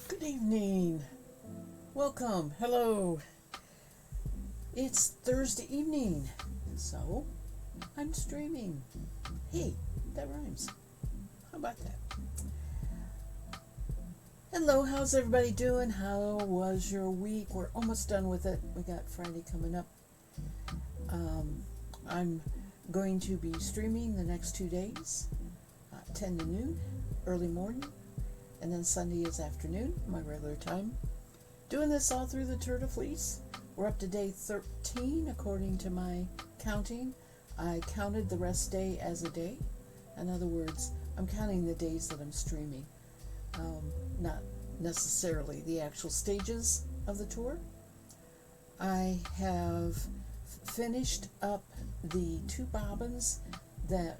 Good evening. Welcome. Hello. It's Thursday evening, so I'm streaming. Hey, that rhymes. How about that? Hello, how's everybody doing? How was your week? We're almost done with it. We got Friday coming up. I'm going to be streaming the next 2 days, 10 to noon, early morning, and then Sunday is afternoon, my regular time. Doing this all through the Tour de Fleece. We're up to day 13 according to my counting. I counted the rest day as a day. In other words, I'm counting the days that I'm streaming, not necessarily the actual stages of the tour. I have finished up the 2 bobbins that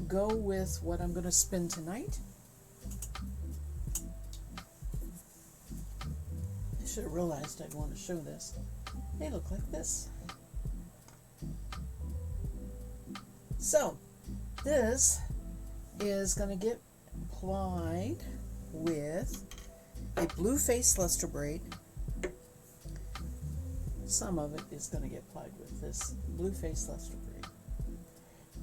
go with what I'm going to spin tonight. I should have realized I'd want to show this. They look like this. So, this is going to get applied with a blue face luster braid. Some of it is going to get applied with this blue face luster braid.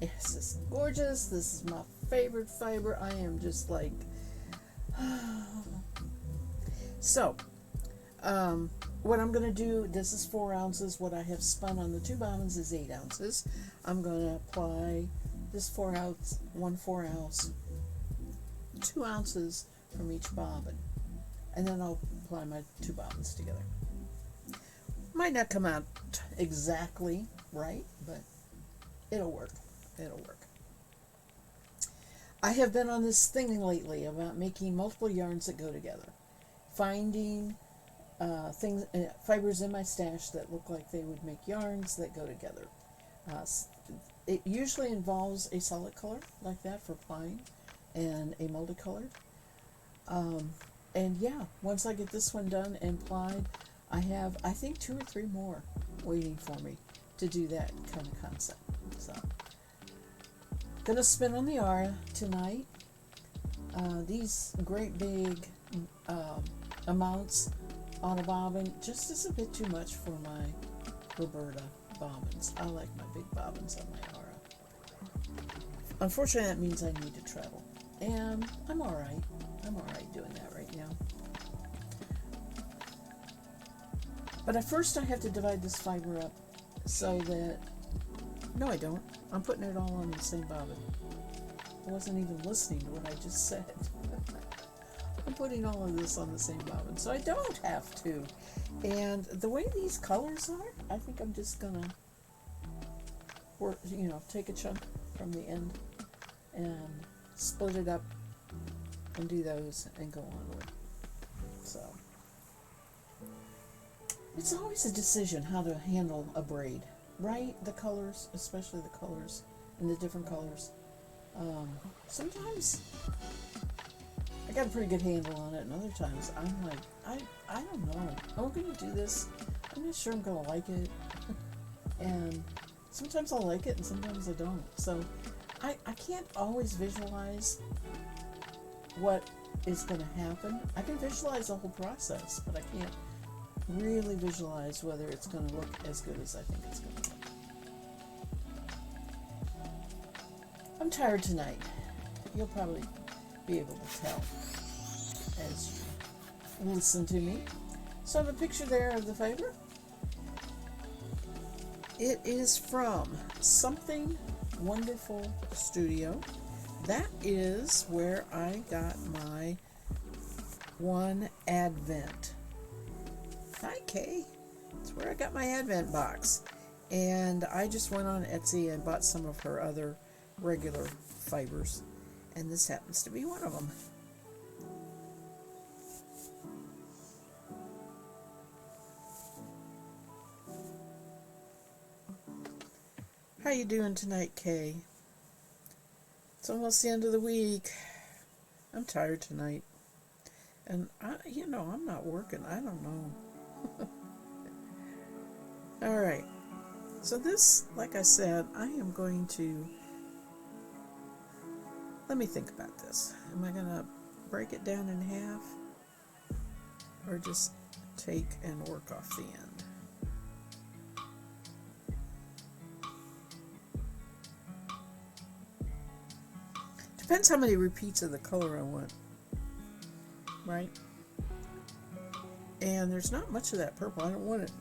This is gorgeous. This is my favorite fiber. I am just like... So, what I'm going to do, this is 4 ounces. What I have spun on the 2 bobbins is 8 ounces. I'm going to apply this 4 ounce, 4 ounce, 2 ounces from each bobbin. And then I'll apply my 2 bobbins together. Might not come out exactly right, but it'll work. It'll work. I have been on this thing lately about making multiple yarns that go together. Finding fibers in my stash that look like they would make yarns that go together. It usually involves a solid color like that for applying and a multicolored. And yeah, once I get this one done and applied, I have, I think, 2 or 3 more waiting for me to do that kind of concept. So, gonna spin on the Aura tonight. These great big amounts on a bobbin just is a bit too much for my Roberta bobbins. I like my big bobbins on my Aura. Unfortunately, that means I need to travel, and I'm alright. I'm alright doing that right now. But at first I have to divide this fiber up so that, no I don't, I'm putting it all on the same bobbin. I wasn't even listening to what I just said. I'm putting all of this on the same bobbin, so I don't have to. And the way these colors are, I think I'm just gonna work, take a chunk from the end and split it up and do those and go onward. So it's always a decision how to handle a braid, right? The colors, especially the colors and the different colors. Sometimes I got a pretty good handle on it, and other times I'm like, I don't know. I'm going to do this. I'm not sure I'm going to like it. And sometimes I'll like it, and sometimes I don't. So I can't always visualize what is going to happen. I can visualize the whole process, but I can't really visualize whether it's going to look as good as I think it's going to look. I'm tired tonight. You'll probably be able to tell as you listen to me. So I have a picture there of the fiber. It is from Something Wonderful Studio. That is where I got my one Advent. Hi, Kay. That's where I got my Advent box. And I just went on Etsy and bought some of her other regular fibers. And this happens to be one of them. How you doing tonight, Kay? It's almost the end of the week. I'm tired tonight. And, I'm not working. I don't know. Alright. So this, like I said, I am going to... Let me think about this. Am I going to break it down in half? or just take and work off the end. Depends how many repeats of the color I want, right? And there's not much of that purple. I don't want it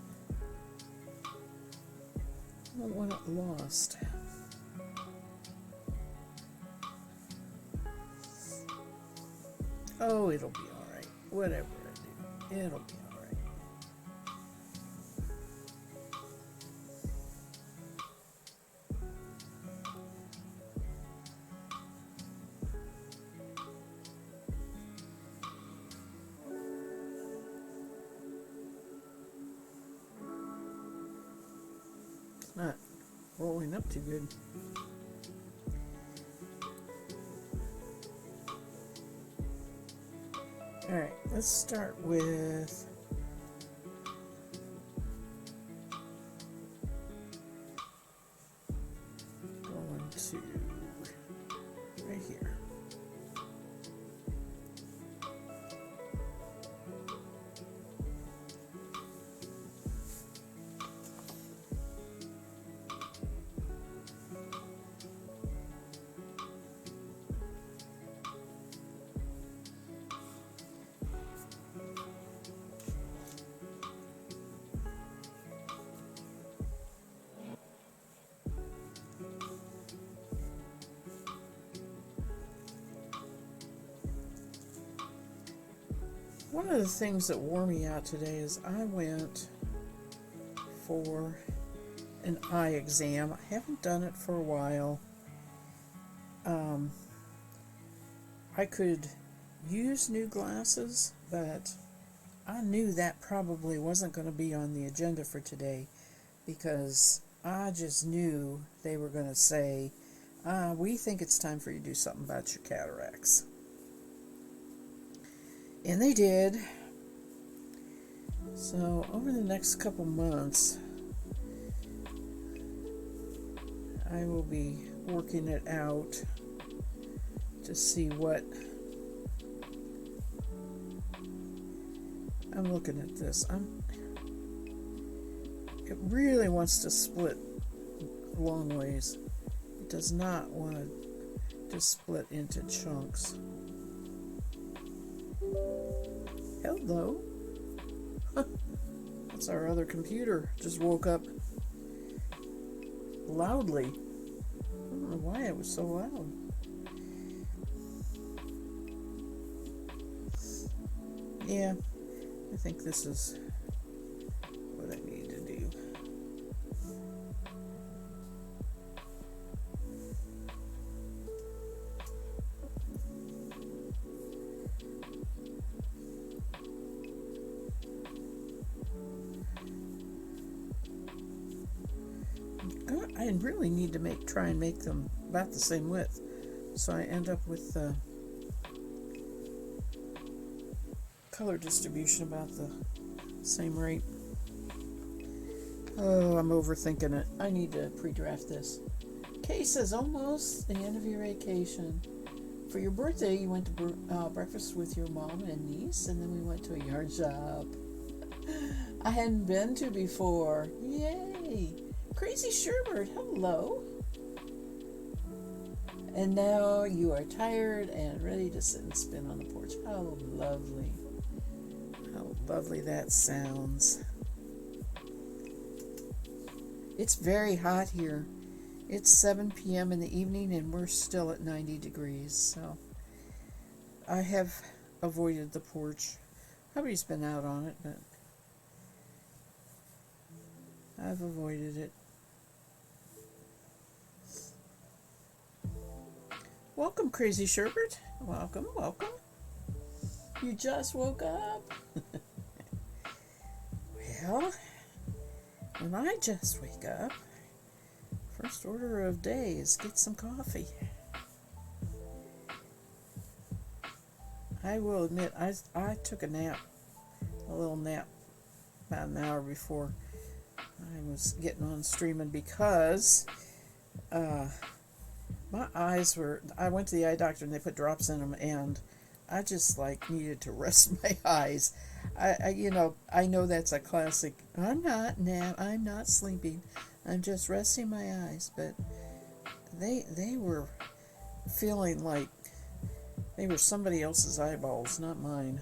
lost. Oh, it'll be alright. Whatever I do, it'll be alright. It's not rolling up too good. Alright, let's start with going to right here. One of the things that wore me out today is I went for an eye exam. I haven't done it for a while. I could use new glasses, but I knew that probably wasn't going to be on the agenda for today because I just knew they were going to say, we think it's time for you to do something about your cataracts. And they did. So over the next couple months, I will be working it out to see what I'm looking at this. It really wants to split long ways. It does not want to split into chunks. Hello. That's our other computer. Just woke up loudly. I don't know why it was so loud. Yeah, I think this is what I need to do. I really need to try and make them about the same width, so I end up with color distribution about the same rate. Oh, I'm overthinking it. I need to pre-draft this. Kay says, almost the end of your vacation. For your birthday, you went to breakfast with your mom and niece, and then we went to a yard shop I hadn't been to before. Yay! Crazy Sherbert, hello. And now you are tired and ready to sit and spin on the porch. How lovely. How lovely that sounds. It's very hot here. It's 7 p.m. in the evening and we're still at 90 degrees. So I have avoided the porch. Nobody's been out on it, but I've avoided it. Welcome, Crazy Sherbert. Welcome, welcome. You just woke up? Well, when I just wake up, first order of day is get some coffee. I will admit, I took a little nap, about an hour before I was getting on streaming because my eyes I went to the eye doctor and they put drops in them and I just needed to rest my eyes. I know that's a classic. I'm not sleeping. I'm just resting my eyes. But they were feeling like they were somebody else's eyeballs, not mine.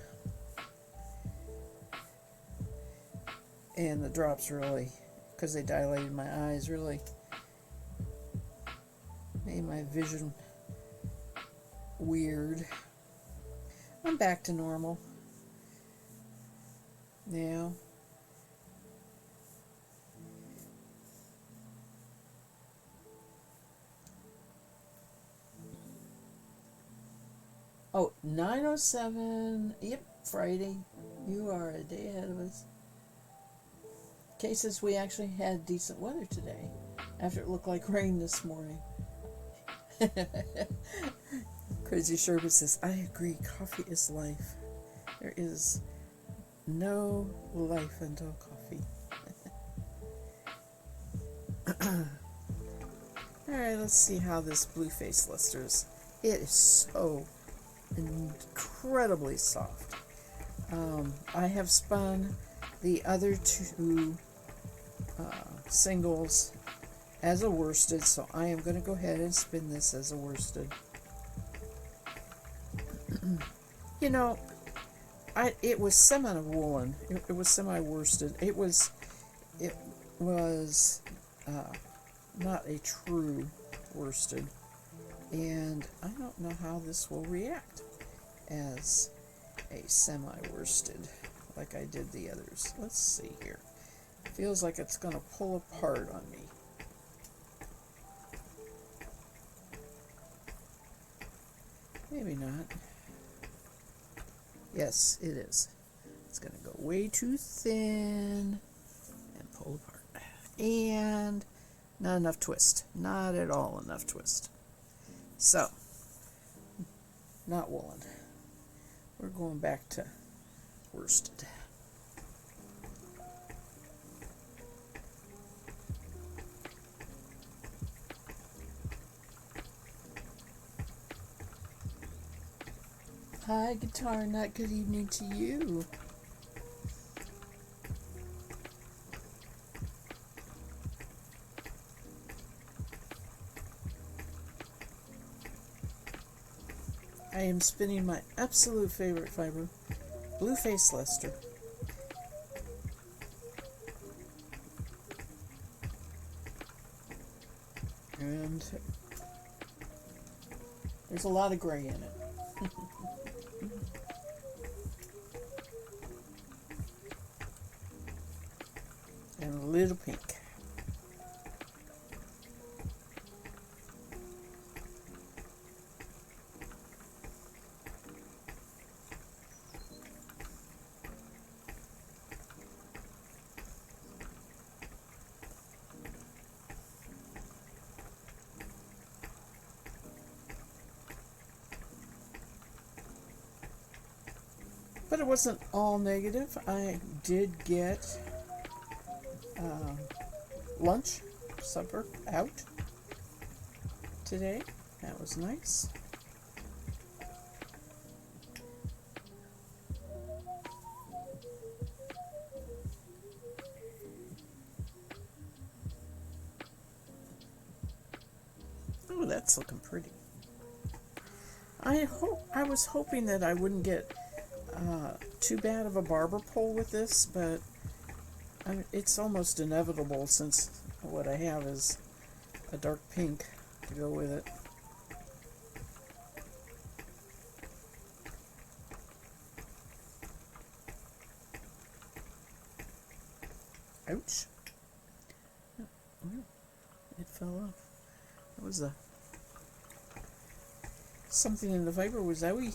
And the drops really, because they dilated my eyes, really made my vision weird. I'm back to normal now. Oh, 9:07. Yep, Friday. You are a day ahead of us. Cases, we actually had decent weather today after it looked like rain this morning. Crazy Sherbet says, I agree, coffee is life. There is no life until coffee. Alright, let's see how this Blue-Faced Lister is. It is so incredibly soft. I have spun the other two singles as a worsted, so I am going to go ahead and spin this as a worsted. You know, it was semi-woolen. It was semi-worsted. It was not a true worsted, and I don't know how this will react as a semi-worsted like I did the others. Let's see here. Feels like it's going to pull apart on me. Maybe not. Yes, it is. It's going to go way too thin and pull apart. And not enough twist. Not at all enough twist. So, not woolen. We're going back to worsted. Hi, Guitar Nut. Good evening to you. I am spinning my absolute favorite fiber, Blue-Faced Lister. And there's a lot of gray in it. And a little pink. But it wasn't all negative. I did get lunch, supper out today. That was nice. Oh, that's looking pretty. I was hoping that I wouldn't get too bad of a barber pole with this, but it's almost inevitable since what I have is a dark pink to go with it. Ouch. Oh, it fell off. That was something in the fiber was owie.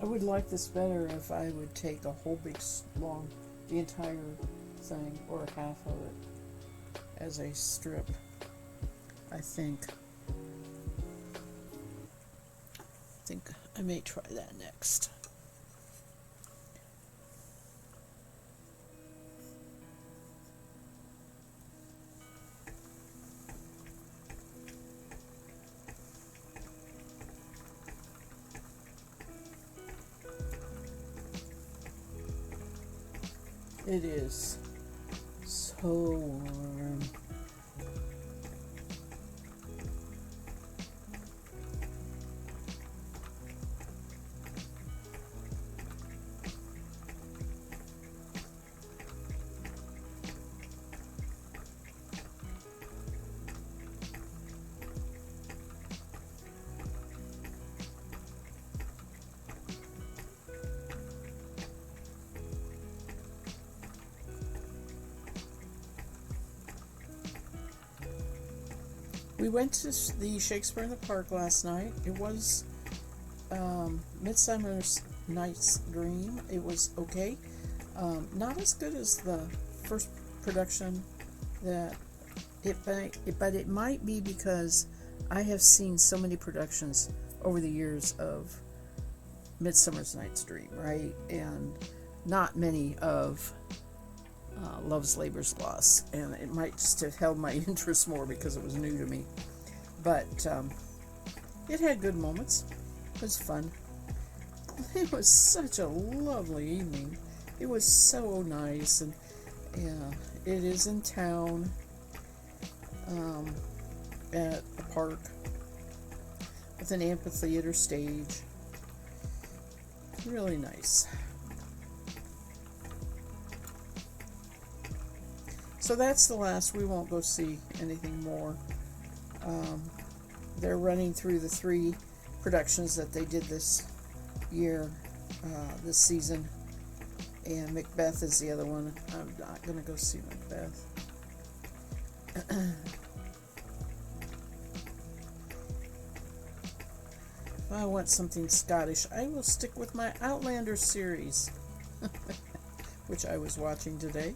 would like this better if I would take a whole big long, the entire thing, or half of it, as a strip, I think. I may try that next. It is so warm. We went to the Shakespeare in the Park last night. It was Midsummer's Night's Dream. It was okay. Not as good as the first production but it might be because I have seen so many productions over the years of Midsummer's Night's Dream, right? And not many of Love's Labor's Lost, and it might just have held my interest more because it was new to me. But it had good moments. It was fun. It was such a lovely evening. It was so nice, and yeah, it is in town at a park with an amphitheater stage. Really nice. So that's the last. We won't go see anything more. They're running through the 3 productions that they did this year, this season, and Macbeth is the other one. I'm not going to go see Macbeth. If I want something Scottish, I will stick with my Outlander series, which I was watching today.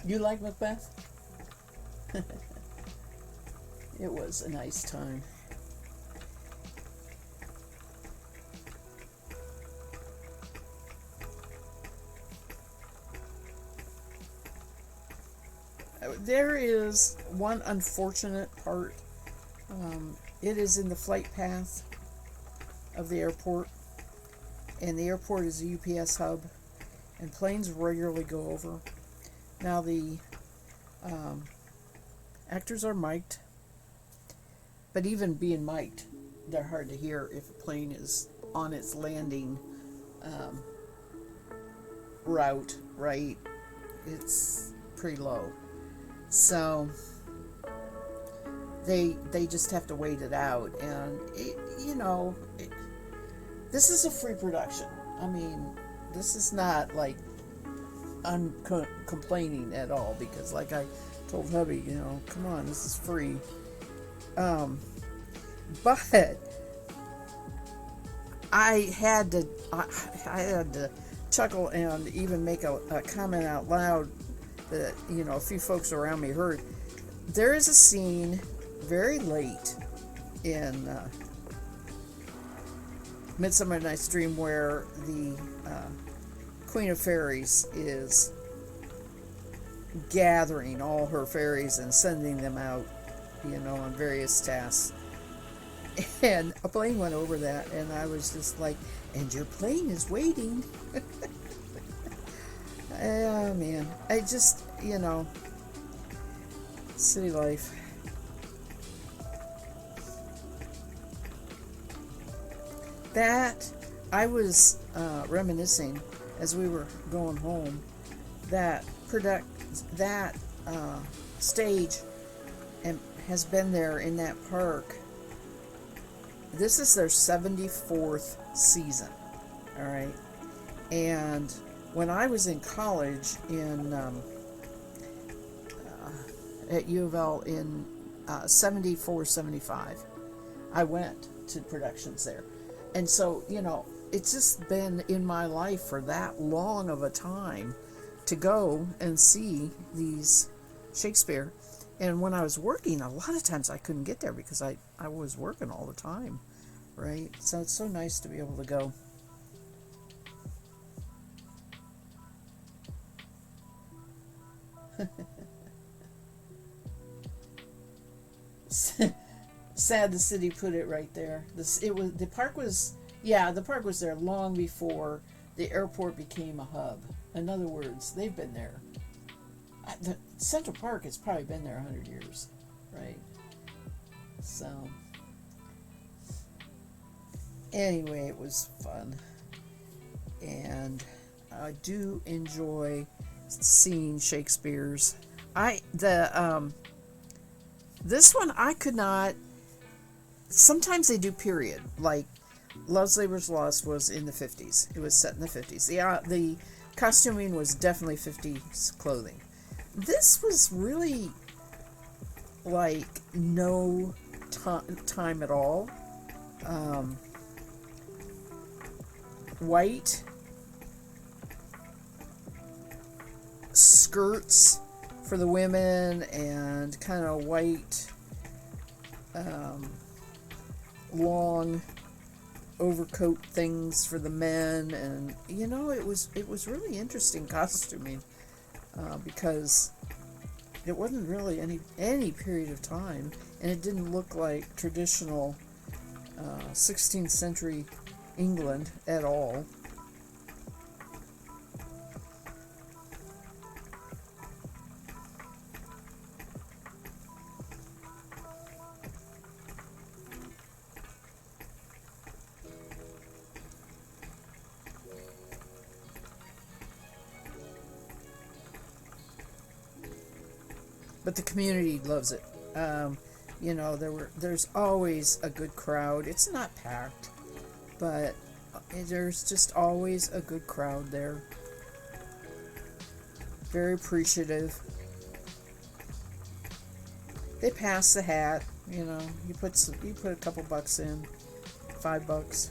You like Macbeth? It was a nice time. There is one unfortunate part. It is in the flight path of the airport, and the airport is a UPS hub, and planes regularly go over. Now the actors are mic'd, but even being mic'd, they're hard to hear if a plane is on its landing route, right? It's pretty low. So they just have to wait it out, and this is a free production. I mean, this is not like I'm complaining at all, because like I told hubby, come on, this is free. But I had to chuckle and even make a comment out loud that a few folks around me heard. There is a scene very late in Midsummer Night's Dream where the Queen of Fairies is gathering all her fairies and sending them out, on various tasks. And a plane went over that, and I was just like, and your plane is waiting. Oh, man. I just, city life. That, I was reminiscing as we were going home, that stage and has been there in that park this is their 74th season. All right. And when I was in college at U of L in 74, 75, I went to productions there. And so, it's just been in my life for that long of a time to go and see these Shakespeare. And when I was working, a lot of times I couldn't get there because I was working all the time, right? So it's so nice to be able to go. Sad the city put it right there. The park was there long before the airport became a hub. In other words, they've been there. The Central Park has probably been there 100 years, right? So anyway, it was fun, and I do enjoy seeing Shakespeare's. This one I could not. Sometimes they do period, like Love's Labor's Lost was in the 50s. It was set in the 50s. The costuming was definitely 50s clothing. This was really like no time at all. White skirts for the women and kind of white long overcoat things for the men, and it was really interesting costuming because it wasn't really any period of time, and it didn't look like traditional 16th century England at all. But the community loves it. There's always a good crowd. It's not packed, but there's just always a good crowd there. Very appreciative. They pass the hat. You put a couple bucks in, $5.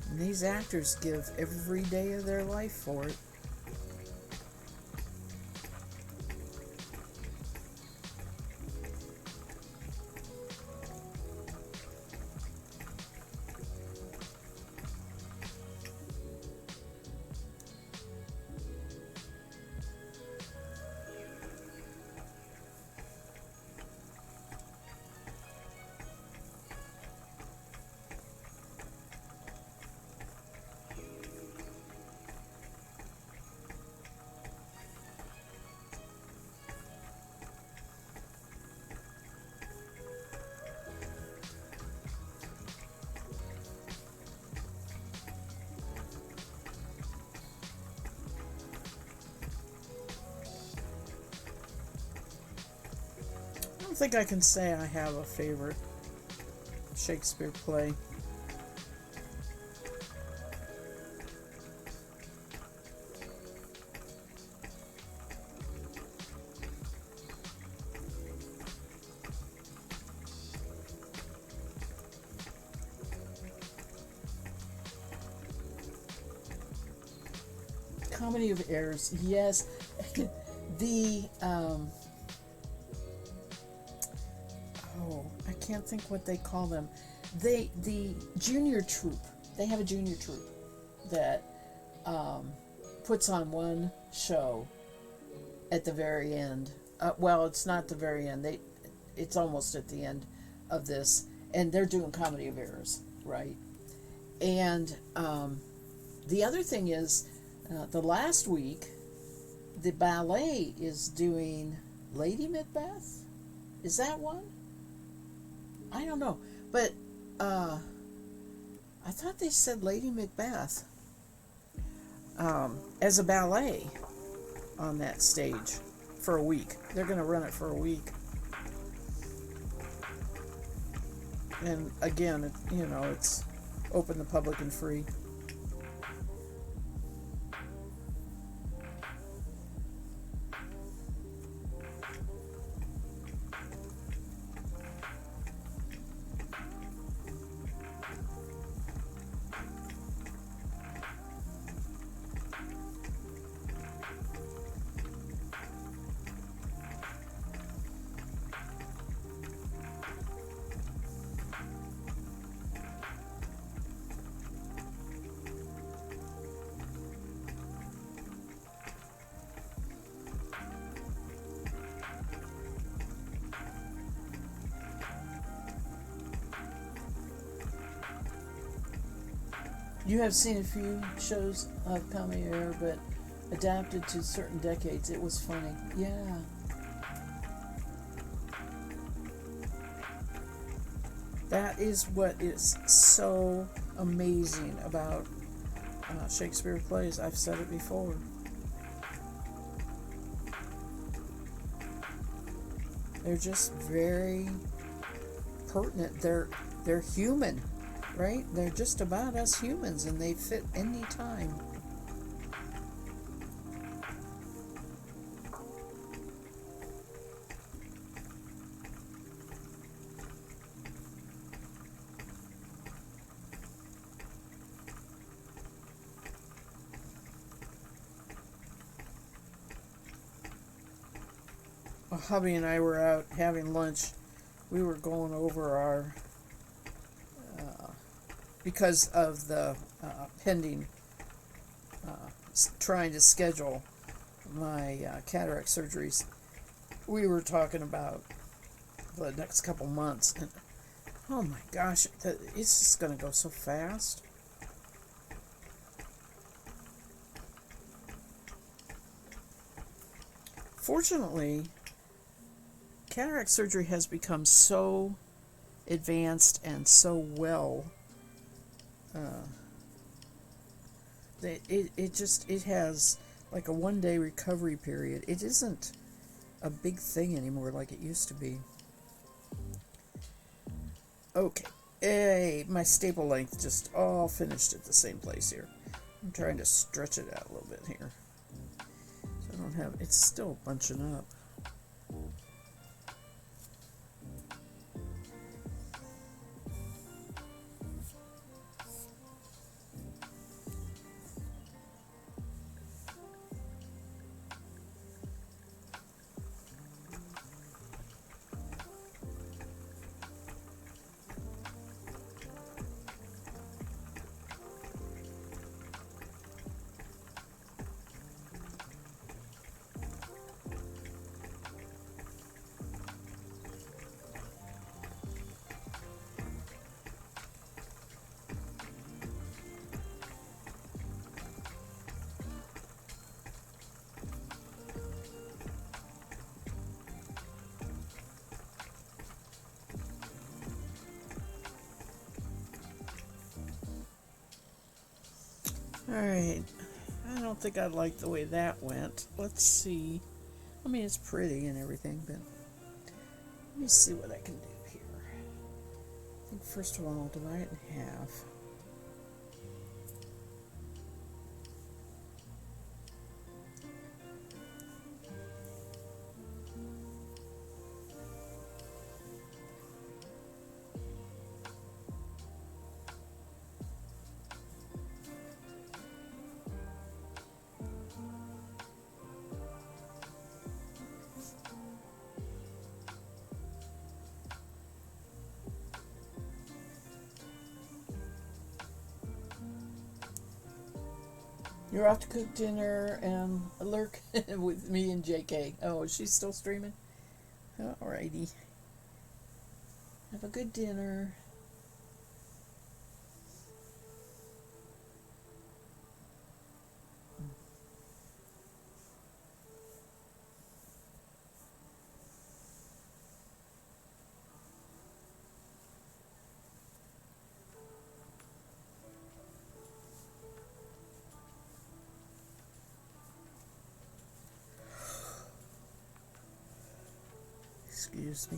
And these actors give every day of their life for it. I don't think I can say I have a favorite Shakespeare play. Comedy of Errors, yes. The I can't think what they call them. The junior troupe. They have a junior troupe that puts on one show at the very end. Well, it's not the very end. It's almost at the end of this, and they're doing Comedy of Errors, right? And the other thing is, the last week, the ballet is doing Lady Macbeth. Is that one? I don't know, but I thought they said Lady Macbeth as a ballet. on that stage for a week. They're going to run it for a week. And again, it's open to public and free. You have seen a few shows of Comedy Air, but adapted to certain decades. It was funny. Yeah. That is what is so amazing about Shakespeare plays. I've said it before. They're just very pertinent. They're human, right? They're just about us humans, and they fit any time. Well, hubby and I were out having lunch. We were going over our because of the pending trying to schedule my cataract surgeries. We were talking about the next couple months, and oh my gosh, it's just going to go so fast. Fortunately, cataract surgery has become so advanced and so well that it has like a 1-day recovery period. It isn't a big thing anymore like it used to be. Okay, hey, my staple length just all finished at the same place here. I'm trying to stretch it out a little bit here. So I don't have, it's still bunching up. Alright, I don't think I like the way that went. Let's see. I mean, it's pretty and everything, but let me see what I can do here. I think first of all, I'll divide it in half. You're off to cook dinner and lurk with me and JK. Oh, is she still streaming? Alrighty. Have a good dinner. Excuse me.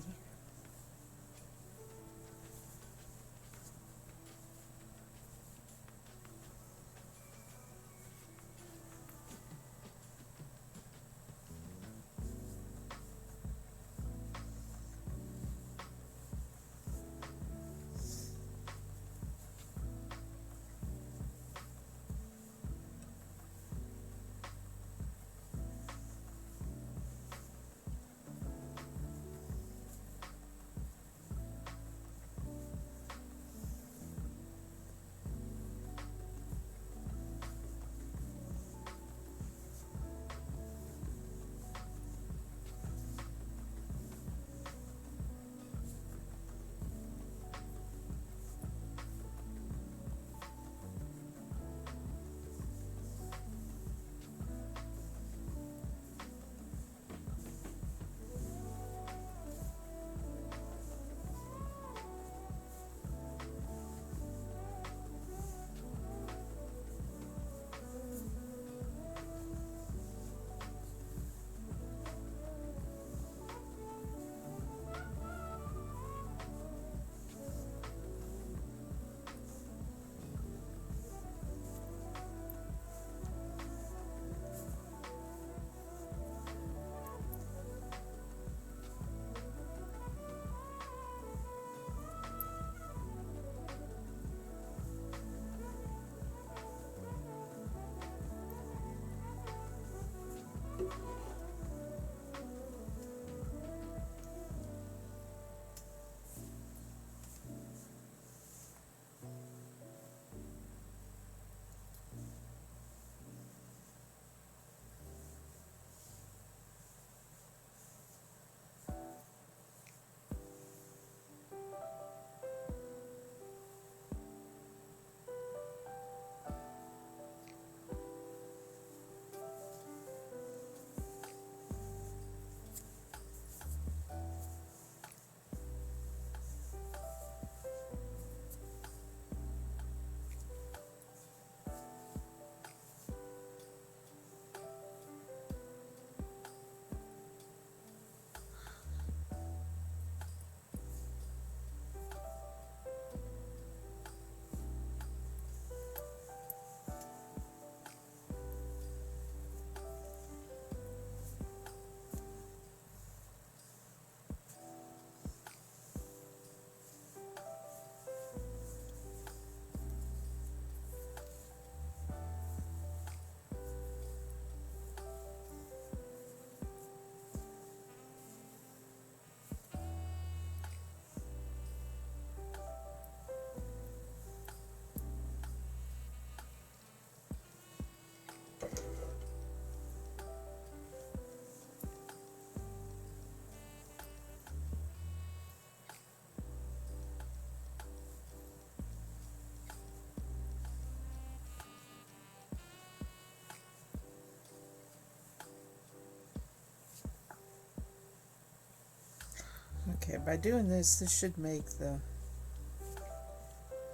Okay, by doing this should make the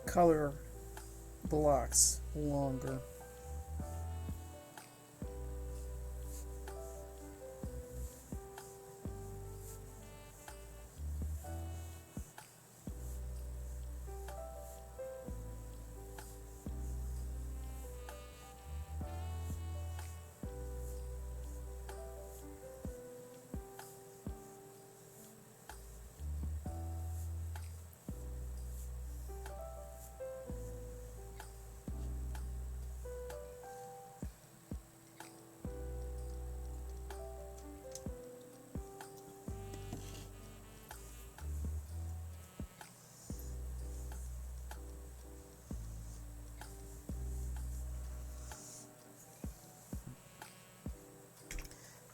color blocks longer.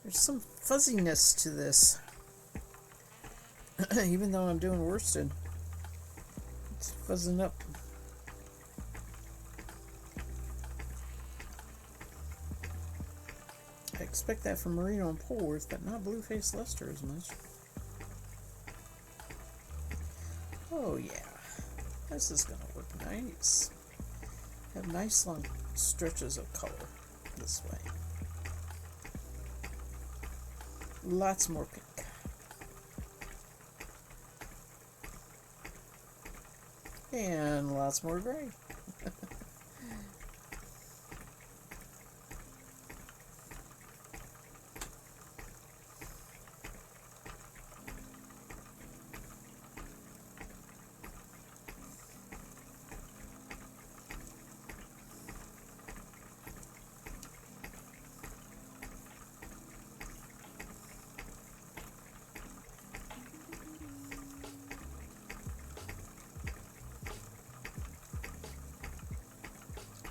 There's some fuzziness to this. Even though I'm doing worsted, it's fuzzing up. I expect that from Merino and Polworth, but not Blueface Leicester as much. Oh yeah, this is gonna work nice. Have nice long stretches of color this way. Lots more pink. and lots more gray.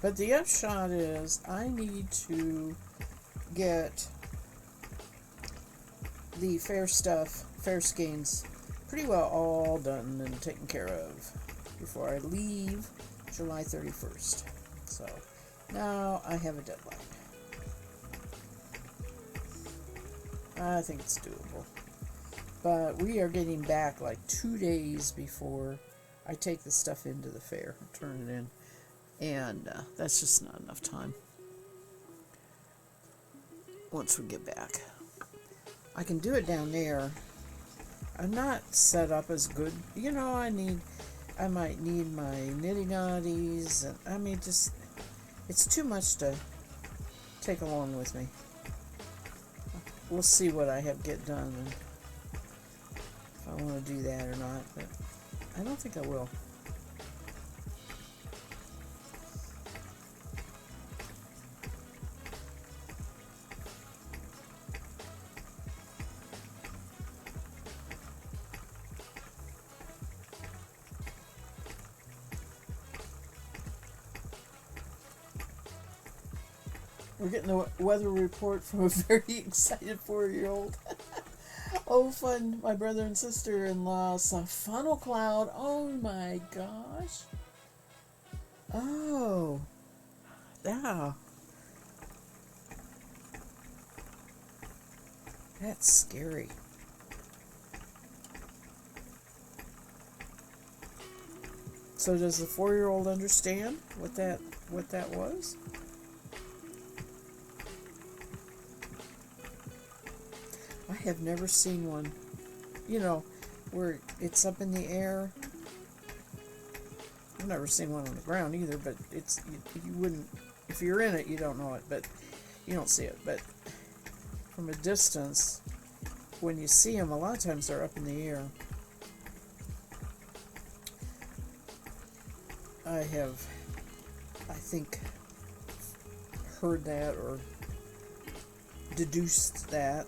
But the upshot is I need to get the fair stuff, fair skeins, pretty well all done and taken care of before I leave July 31st. So now I have a deadline. I think it's doable. But we are getting back like 2 days before I take the stuff into the fair and turn it in. And that's just not enough time once we get back. I can do it down there. I'm not set up as good. You know, I might need my nitty knotties. And I mean, just, it's too much to take along with me. We'll see what I have get done and if I want to do that or not. But I don't think I will. We're getting a weather report from a very excited 4-year-old. Oh, fun. My brother and sister-in-law saw funnel cloud. Oh, my gosh. Oh. Yeah. That's scary. So does the 4-year-old understand what that was? I have never seen one, you know, where it's up in the air. I've never seen one on the ground either, but you wouldn't, if you're in it, you don't know it, but you don't see it. But from a distance, when you see them, a lot of times they're up in the air. I think, heard that or deduced that.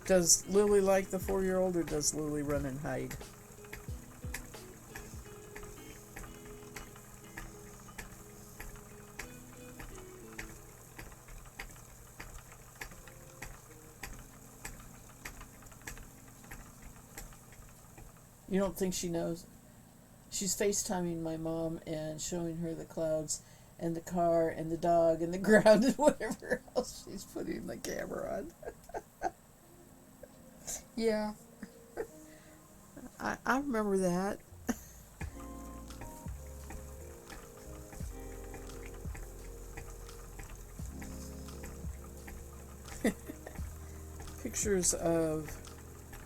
Does Lily like the 4-year-old or does Lily run and hide? You don't think she knows? She's FaceTiming my mom and showing her the clouds and the car and the dog and the ground and whatever else she's putting the camera on. Yeah. I remember that.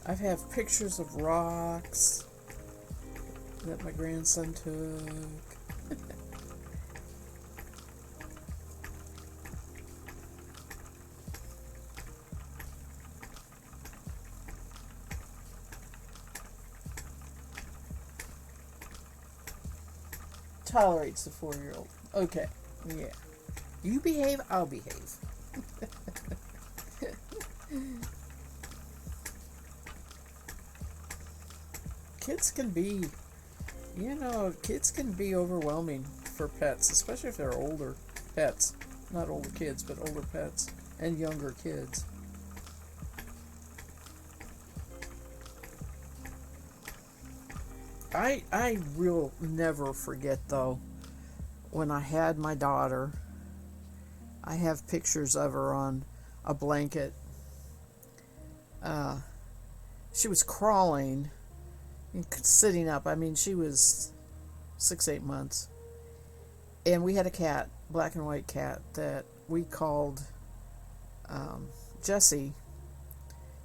I have pictures of rocks that my grandson took. Tolerates the 4-year-old. Okay. Yeah. You behave, I'll behave. Kids can be overwhelming for pets, especially if they're older pets. Not older kids, but older pets and younger kids. I will never forget though when I had my daughter. I have pictures of her on a blanket. Uh, she was crawling and sitting up. I mean, she was 6, 8 months, and we had a cat, black and white cat, that we called Jessie.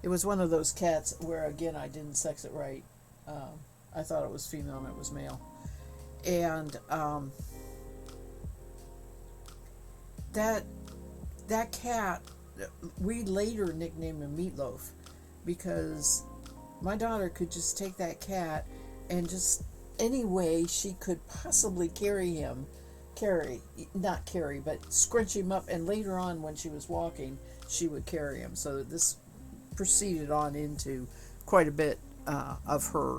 It was one of those cats where, again, I didn't sex it right. I thought it was female and it was male. And that that cat, we later nicknamed him Meatloaf because my daughter could just take that cat and just any way she could possibly not carry, but scrunch him up. And later on, when she was walking, she would carry him. So this proceeded on into quite a bit of her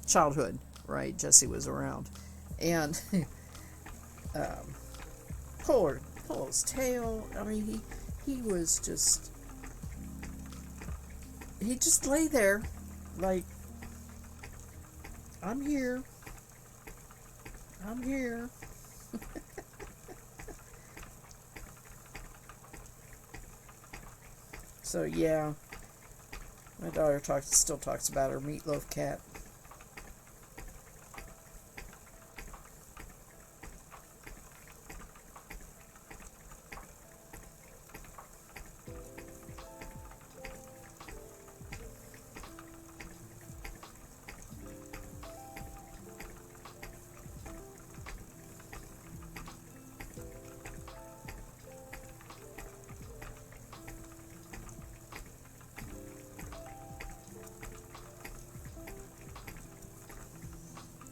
childhood, right? Jessie was around. And pull his tail. I mean, he was just, he just lay there like, I'm here. I'm here. So yeah, my daughter still talks about her Meatloaf cat.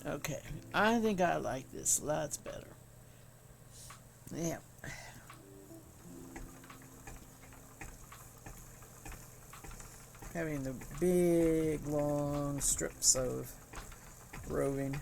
Okay, I think I like this lots better. Yeah. Having the big long strips of roving.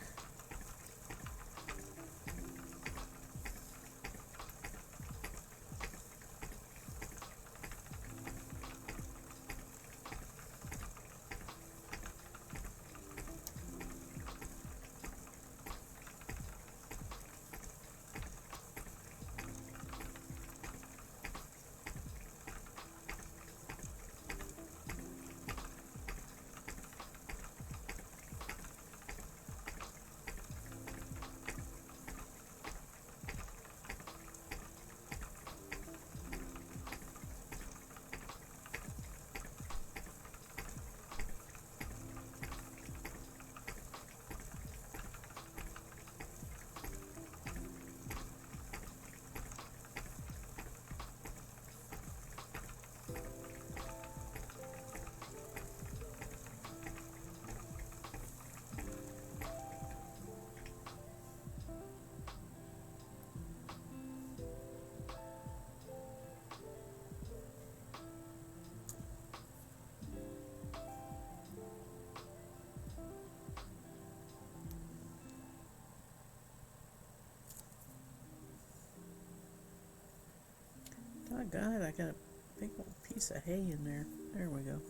Doggone it, I got a big old piece of hay in there. There we go.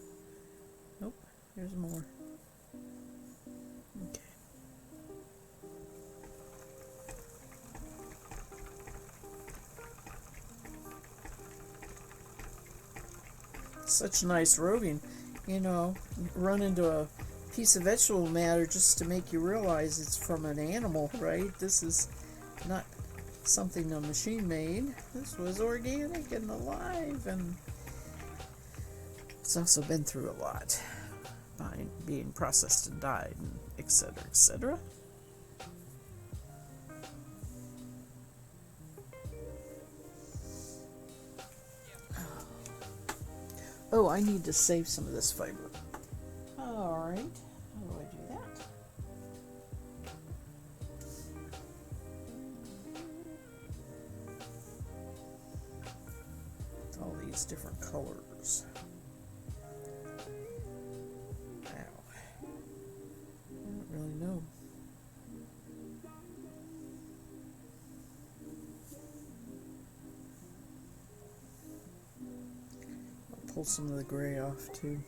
Nope, there's more. Okay. Such nice roving. Run into a piece of vegetable matter just to make you realize it's from an animal, right? This is not something a machine made. This was organic and alive, and it's also been through a lot by being processed and dyed, and etc., etc. Oh, I need to save some of this fiber. Alright, how do I do that? All these different colors. Wow. I don't really know. I'll pull some of the gray off too.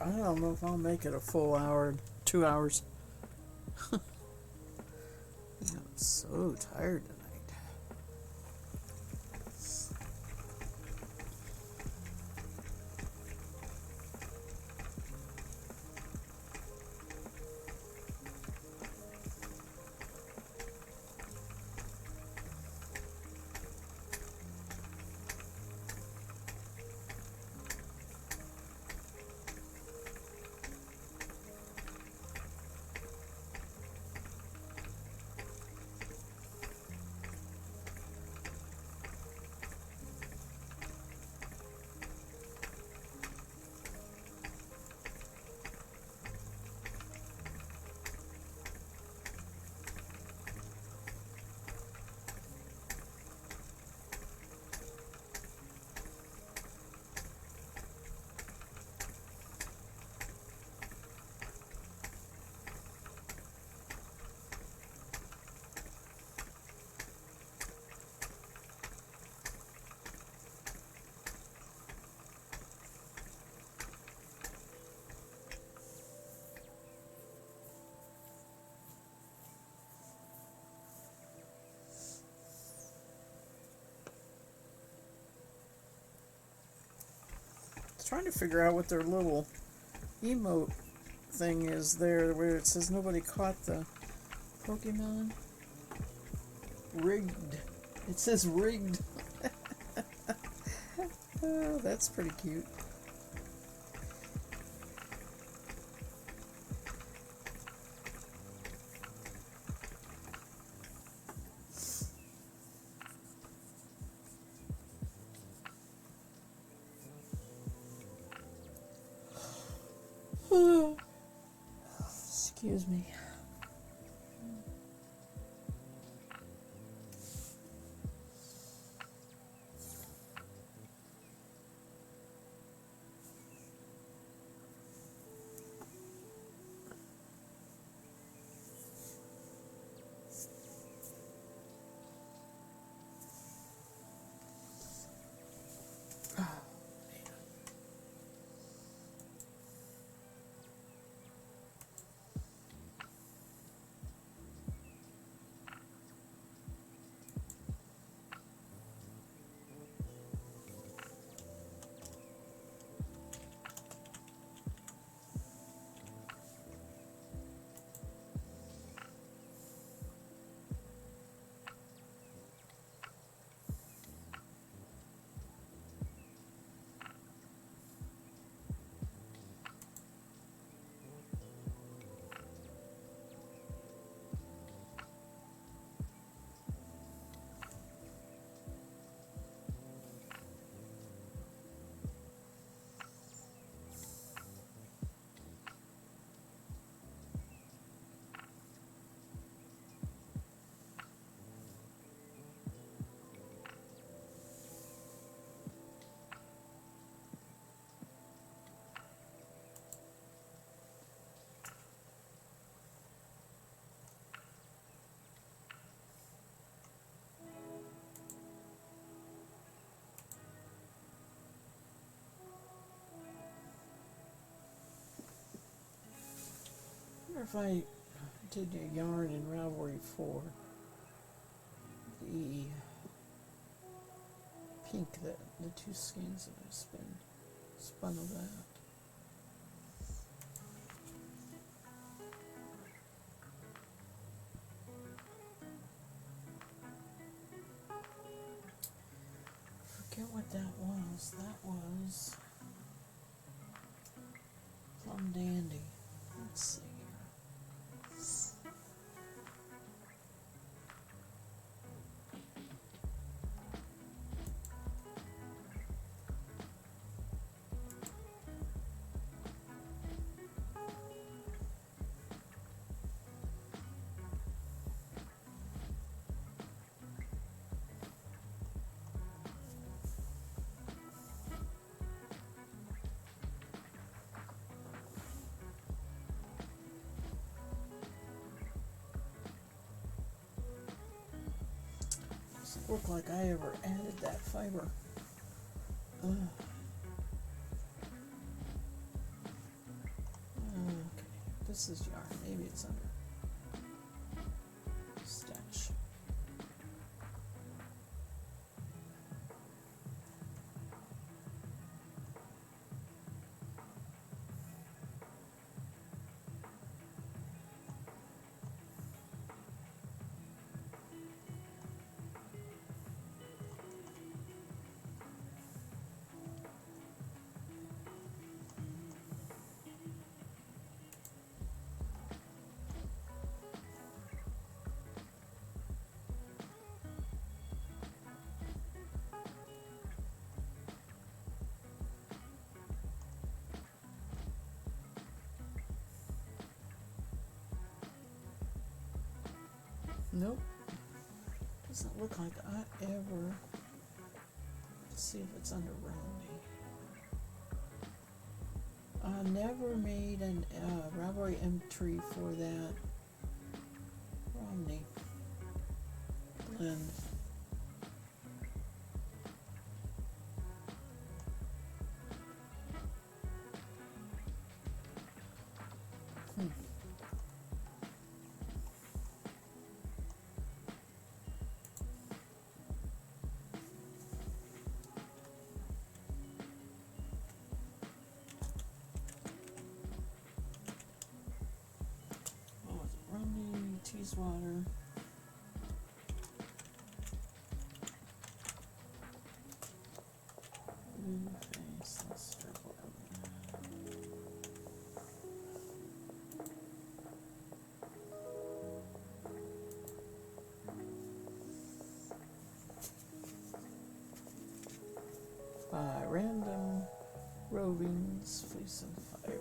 I don't know if I'll make it a full hour, 2 hours. I'm so tired tonight. Trying to figure out what their little emote thing is there, where it says nobody caught the Pokemon. Rigged. It says rigged. Oh, that's pretty cute. Excuse me. I wonder if I did a yarn in Ravelry for the pink, that the two skeins that I spun of that. Forget what that was. That was Plum Dandy. Let's see here. Doesn't look like I ever added that fiber. Ugh. this is yarn. Maybe it's under stash. Nope. Doesn't look like I ever. Let's see if it's under Romney. I never made an Ravelry entry for that Romney blend. Teeswater. Blue face, let's circle by Random Rovings, Fleece and Fiber.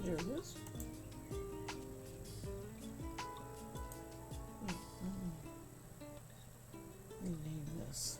There it is. Rename this.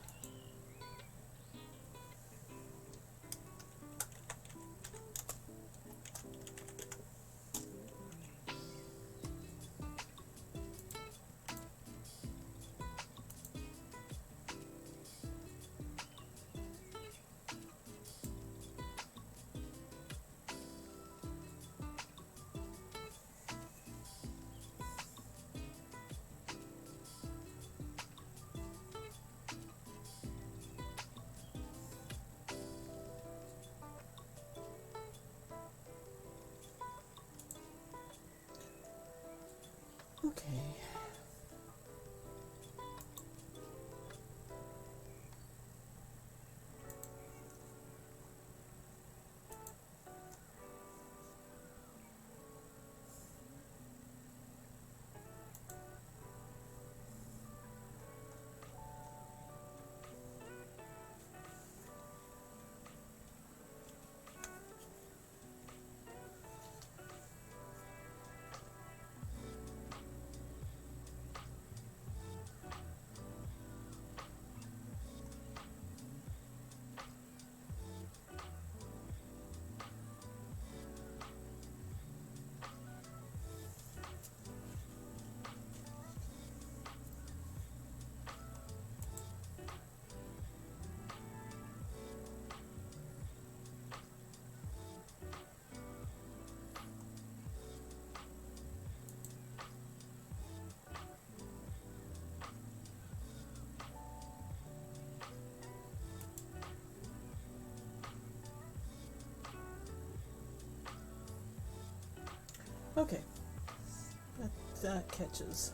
Okay. Okay, that catches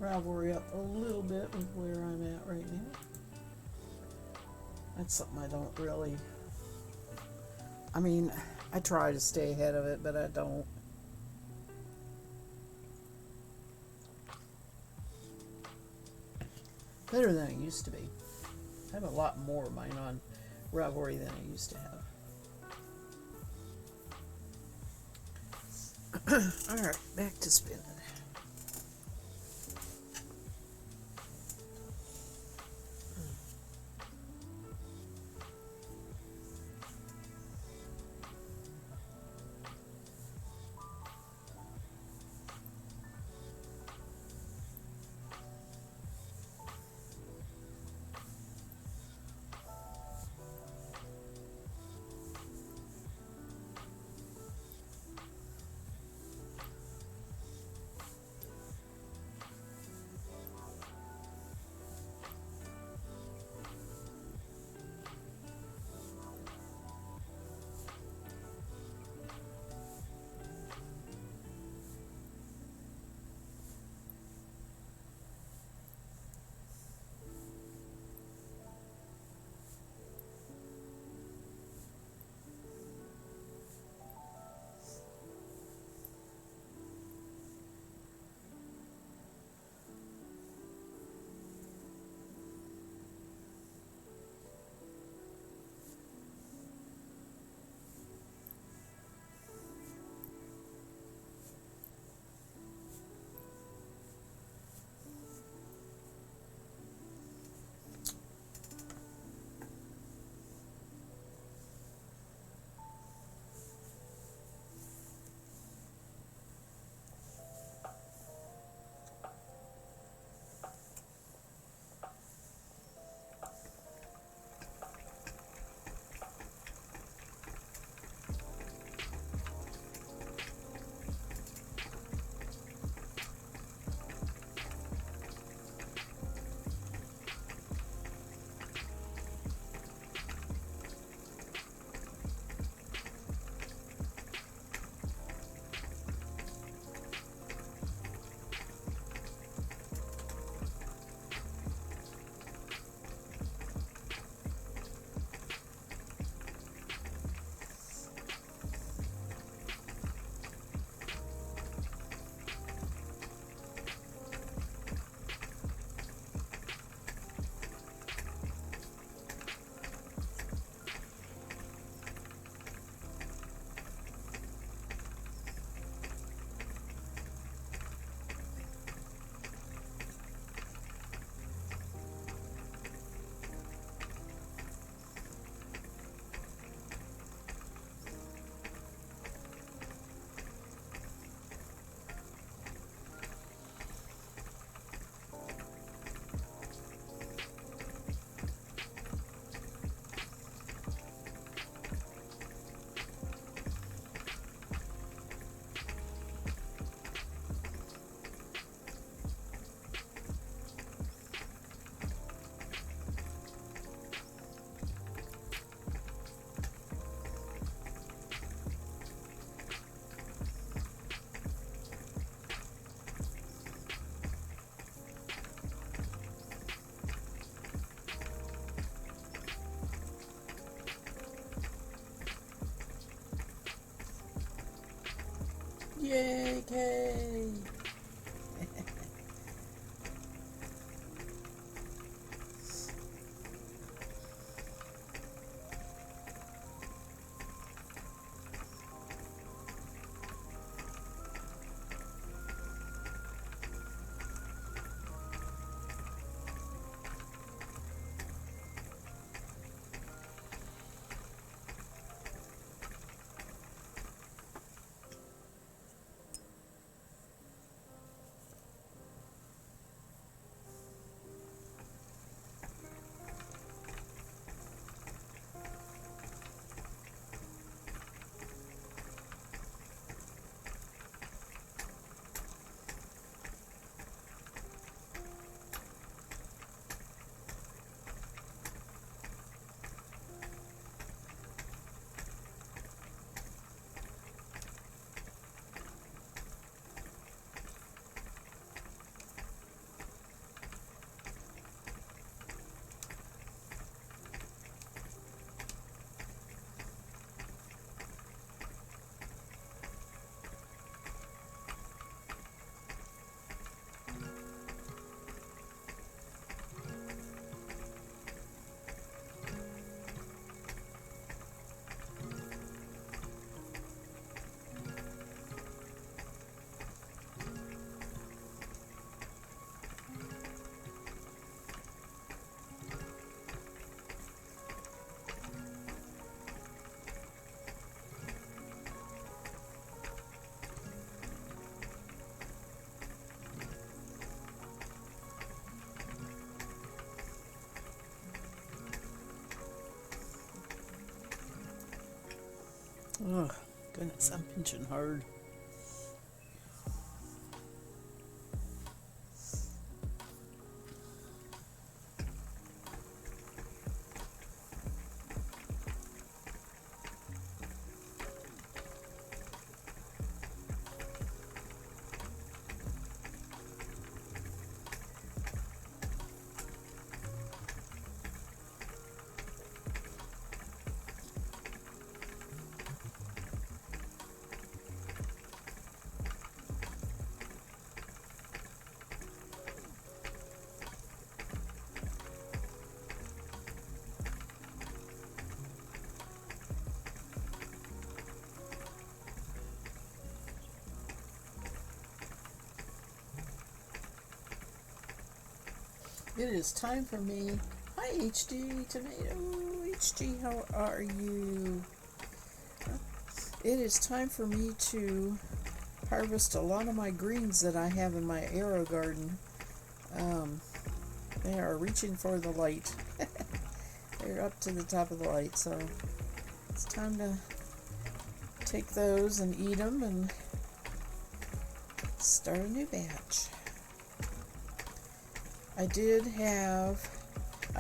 Ravelry up a little bit with where I'm at right now. That's something I don't really. I mean, I try to stay ahead of it, but I don't. Better than it used to be. I have a lot more of mine on Ravelry than I used to have. Alright, back to spinning. Yay, Kay! Oh, goodness, I'm pinching hard. It is time for me. Hi, HD Tomato. HD, how are you? It is time for me to harvest a lot of my greens that I have in my arrow garden. They are reaching for the light. They're up to the top of the light, so it's time to take those and eat them and start a new batch. I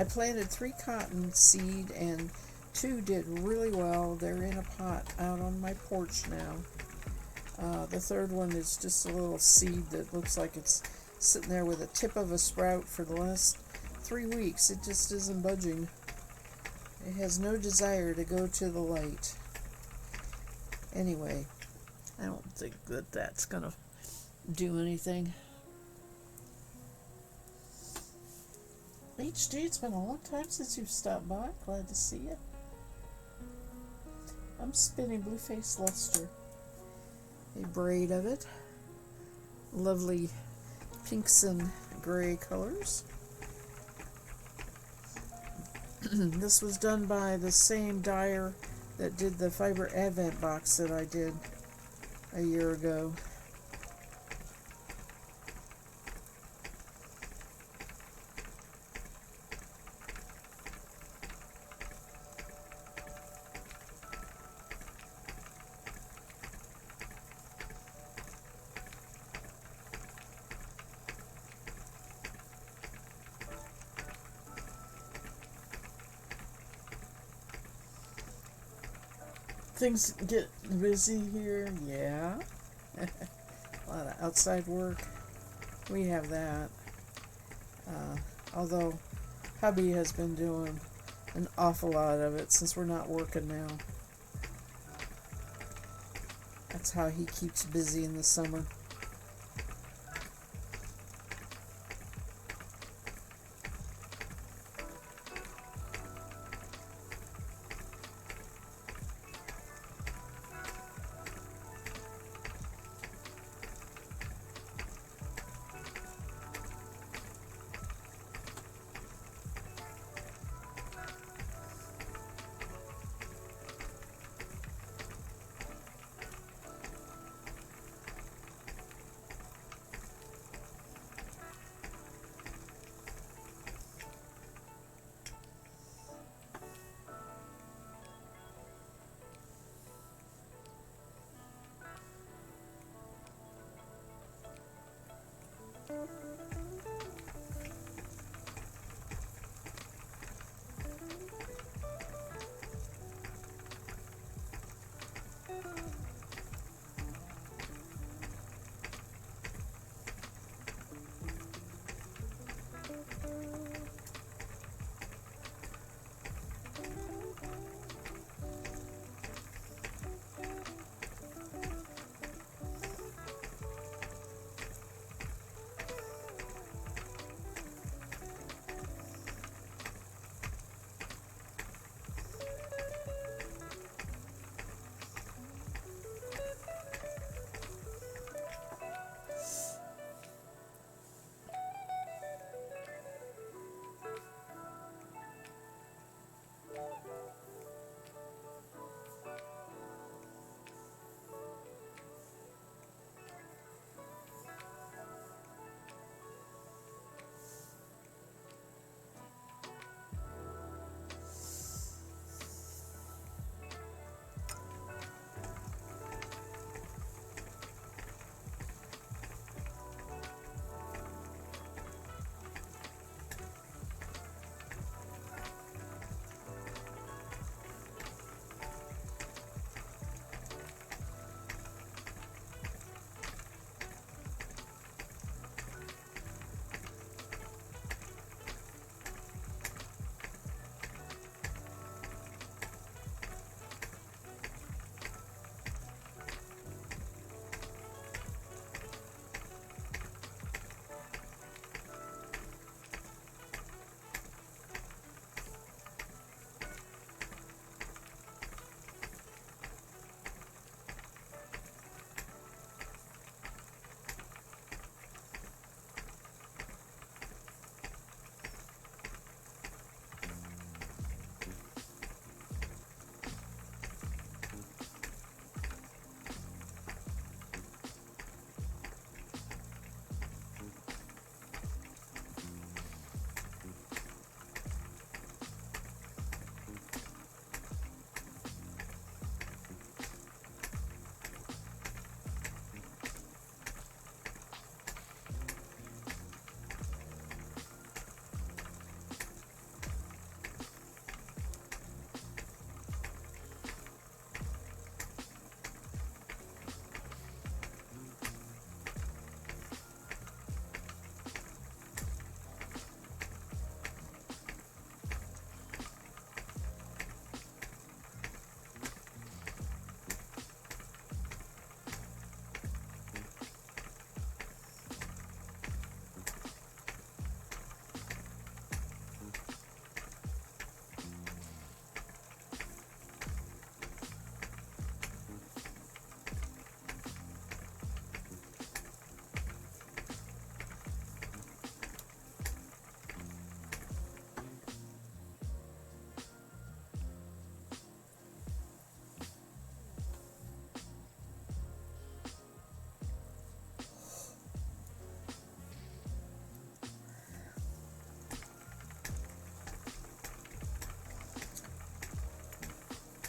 planted 3 cotton seed and 2 did really well. They're in a pot out on my porch now. The third one is just a little seed that looks like it's sitting there with a tip of a sprout for the last 3 weeks. It just isn't budging. It has no desire to go to the light. Anyway, I don't think that that's gonna do anything. HD, it's been a long time since you've stopped by. Glad to see you. I'm spinning Blueface Luster. A braid of it. Lovely pinks and gray colors. This was done by the same dyer that did the Fiber Advent box that I did a year ago. Things get busy here, yeah. A lot of outside work. We have that. Although hubby has been doing an awful lot of it since we're not working now. That's how he keeps busy in the summer.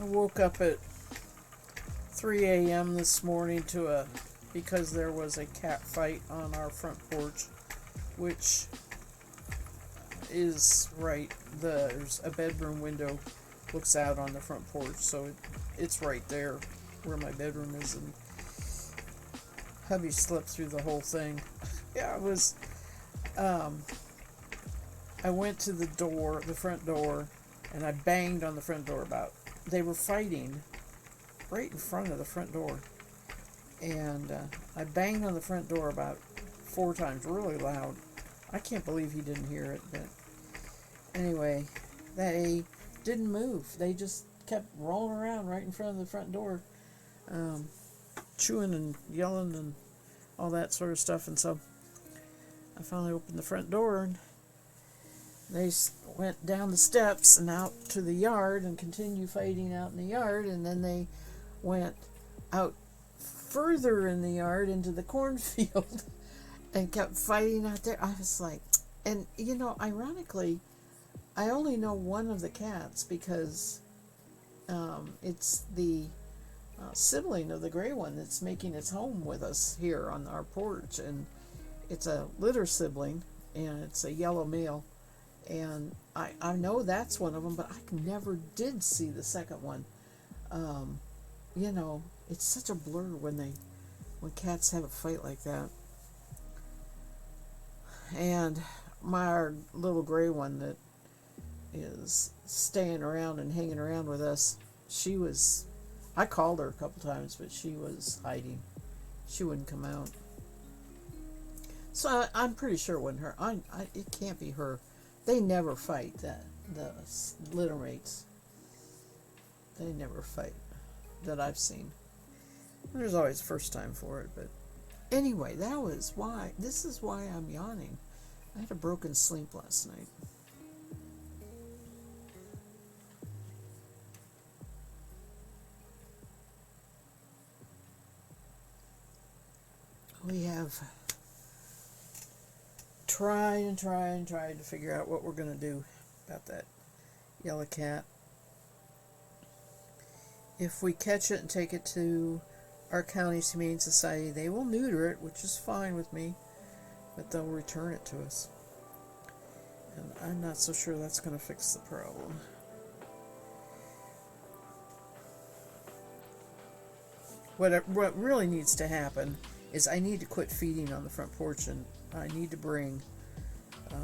I woke up at 3 a.m. this morning because there was a cat fight on our front porch, which is right. There's a bedroom window looks out on the front porch, so it's right there where my bedroom is, and hubby slept through the whole thing. Yeah, it was. I went to the front door, and I banged on the front door they were fighting right in front of the front door. And I banged on the front door about 4 times, really loud. I can't believe he didn't hear it, but anyway, they didn't move. They just kept rolling around right in front of the front door, chewing and yelling and all that sort of stuff. And so I finally opened the front door, and they went down the steps and out to the yard and continued fighting out in the yard, and then they went out further in the yard into the cornfield and kept fighting out there. I was like, and ironically, I only know one of the cats because it's the sibling of the gray one that's making its home with us here on our porch, and it's a litter sibling, and it's a yellow male, and I know that's one of them, but I never did see the second one. It's such a blur when cats have a fight like that. And my little gray one that is staying around and hanging around with us, I called her a couple times, but she was hiding. She wouldn't come out. So I'm pretty sure it wasn't her. It can't be her. They never fight, the litter mates. They never fight that I've seen. There's always a first time for it, but anyway, this is why I'm yawning. I had a broken sleep last night. We have tried to figure out what we're going to do about that yellow cat. If we catch it and take it to our county's Humane Society, they will neuter it, which is fine with me, but they'll return it to us. And I'm not so sure that's going to fix the problem. What really needs to happen is I need to quit feeding on the front porch, and I need to bring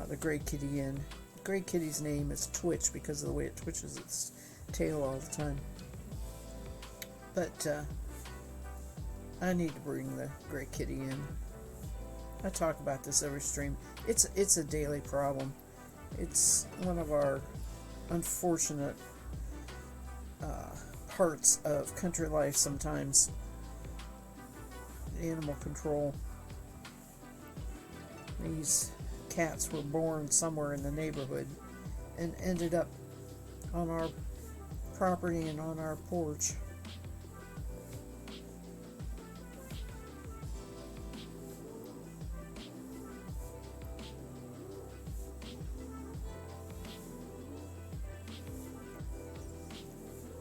the gray kitty in. The gray kitty's name is Twitch because of the way it twitches its tail all the time. But I need to bring the gray kitty in. I talk about this every stream. It's a daily problem. It's one of our unfortunate parts of country life sometimes. Animal control. These cats were born somewhere in the neighborhood and ended up on our property and on our porch.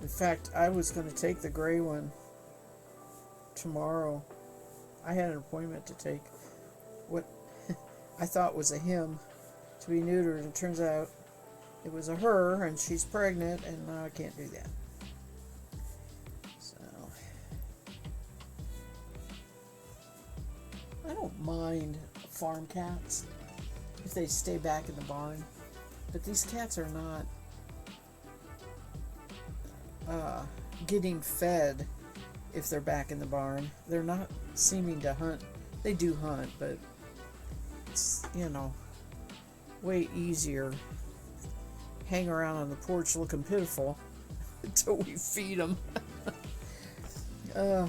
In fact, I was going to take the gray one tomorrow. I had an appointment to take what I thought was a him to be neutered, and it turns out it was a her, and she's pregnant, and now I can't do that. So I don't mind farm cats if they stay back in the barn, but these cats are not getting fed if they're back in the barn. They're not seeming to hunt. They do hunt, but it's, way easier hang around on the porch looking pitiful until we feed them. I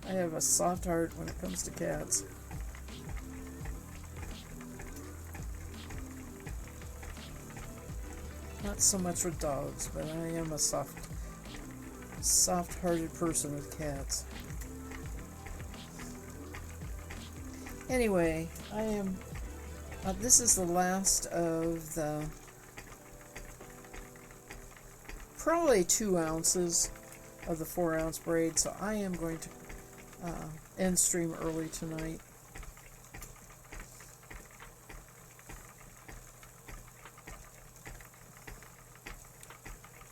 have a soft heart when it comes to cats. Not so much with dogs, but I am a soft-hearted person with cats. Anyway, I am. This is the last of the probably 2 ounces of the 4-ounce braid, so I am going to end stream early tonight.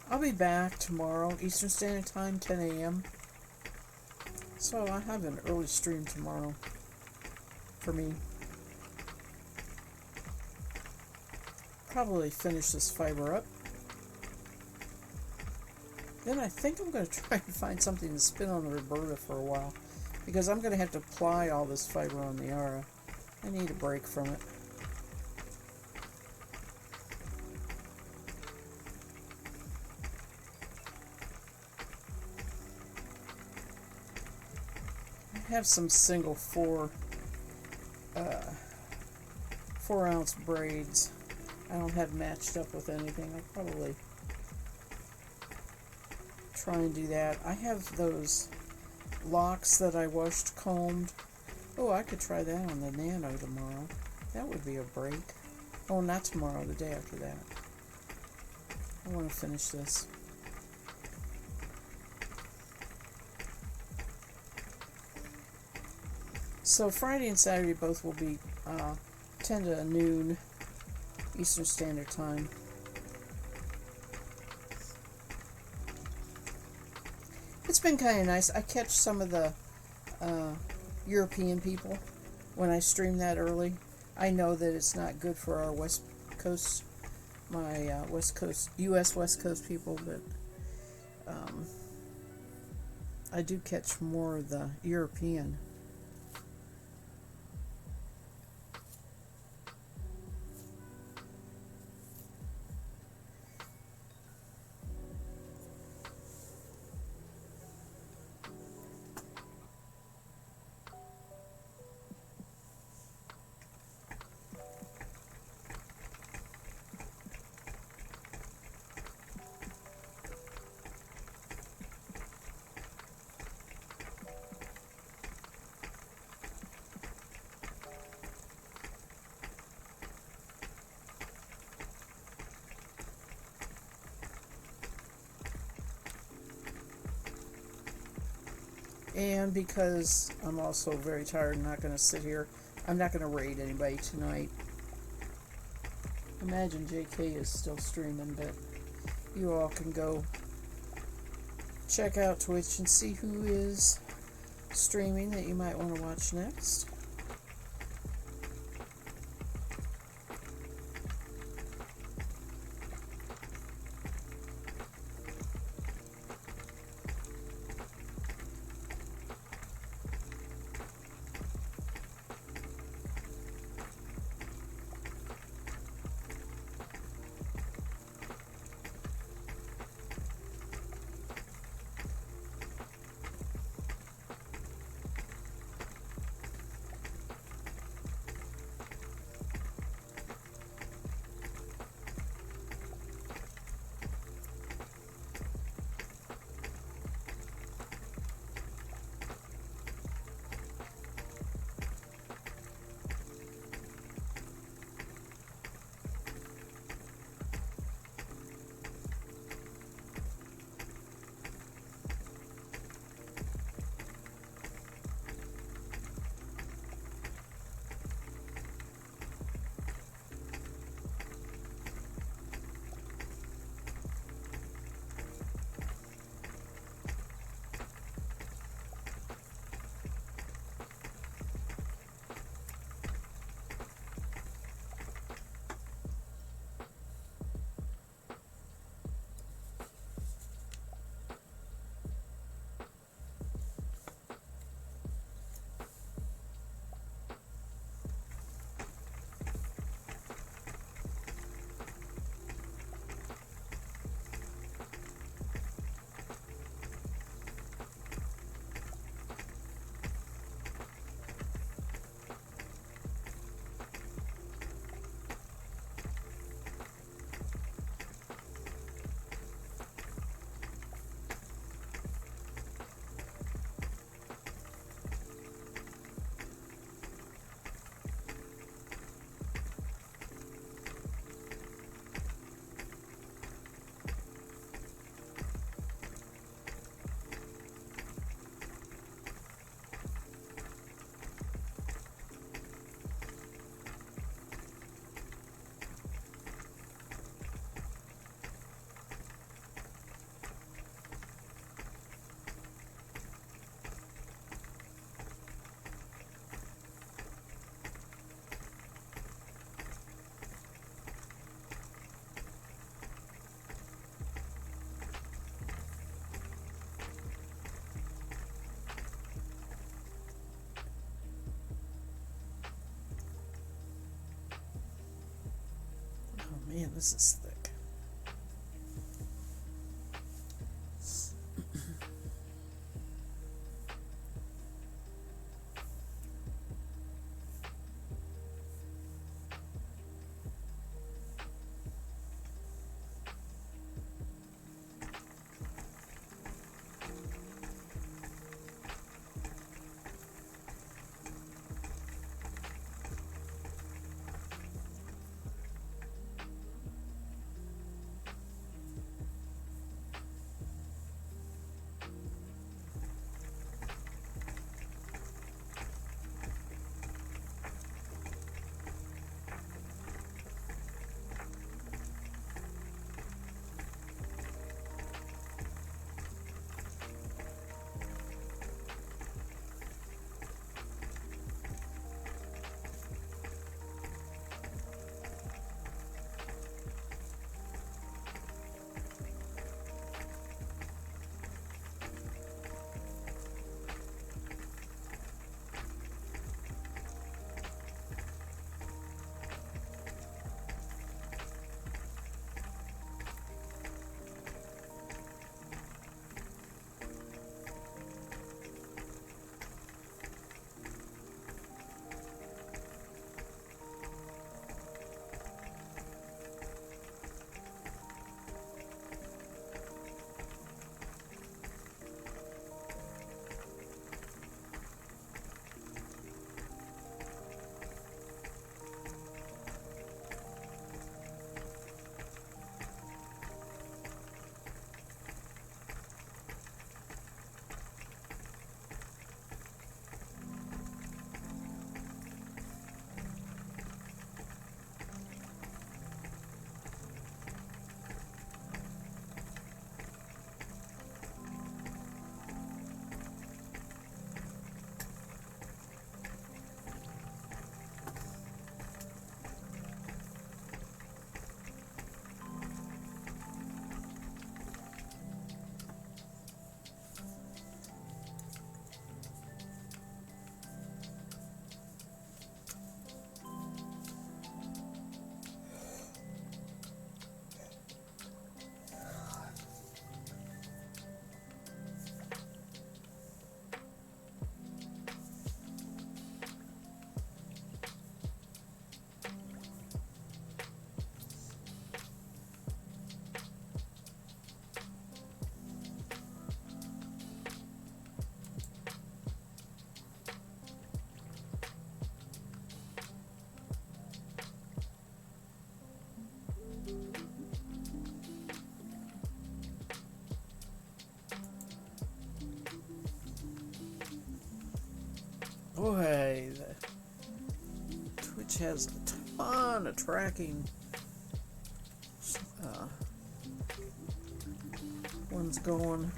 I'll be back tomorrow, Eastern Standard Time, 10 a.m. So I have an early stream tomorrow for me. Probably finish this fiber up. Then I think I'm going to try and find something to spin on the Roberta for a while, because I'm going to have to apply all this fiber on the Ara. I need a break from it. I have some single 4-ounce braids. I don't have matched up with anything. I'll probably try and do that. I have those locks that I washed combed. Oh, I could try that on the Nano tomorrow. That would be a break. Oh, not tomorrow, the day after that. I want to finish this. So Friday and Saturday both will be 10 to noon Eastern Standard Time. It's been kind of nice. I catch some of the European people when I stream that early. I know that it's not good for our West Coast, my West Coast, U.S. West Coast people, but I do catch more of the European. And because I'm also very tired and not going to sit here, I'm not going to raid anybody tonight. Imagine JK is still streaming, but you all can go check out Twitch and see who is streaming that you might want to watch next. Man, this is thick. Boy, Twitch has a ton of tracking ones going.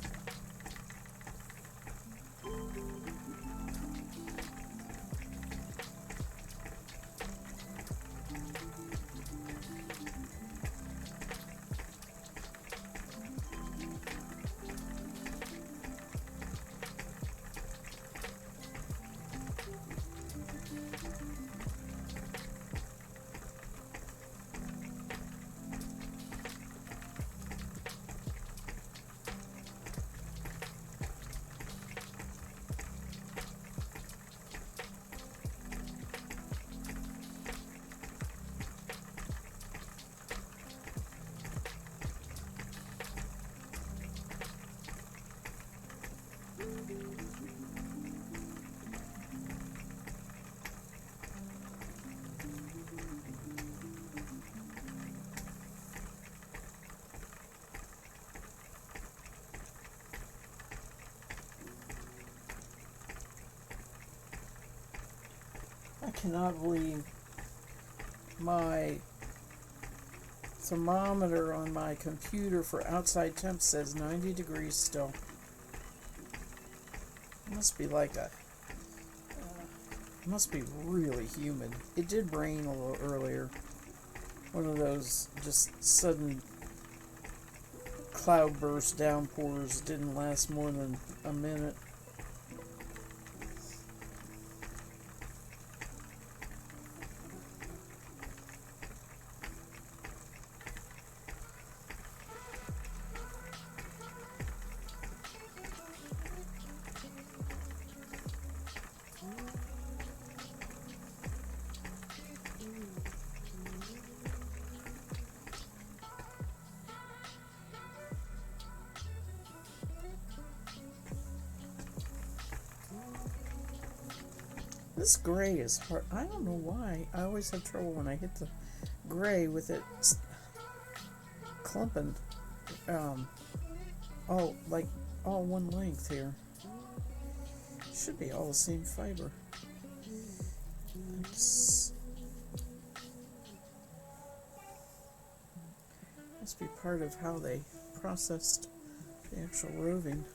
I cannot believe my thermometer on my computer for outside temp says 90 degrees still. It must be like it must be really humid. It did rain a little earlier. One of those just sudden cloudburst downpours didn't last more than a minute. This gray is hard. I don't know why. I always have trouble when I hit the gray with it clumping. All one length here. Should be all the same fiber. Must be part of how they processed the actual roving.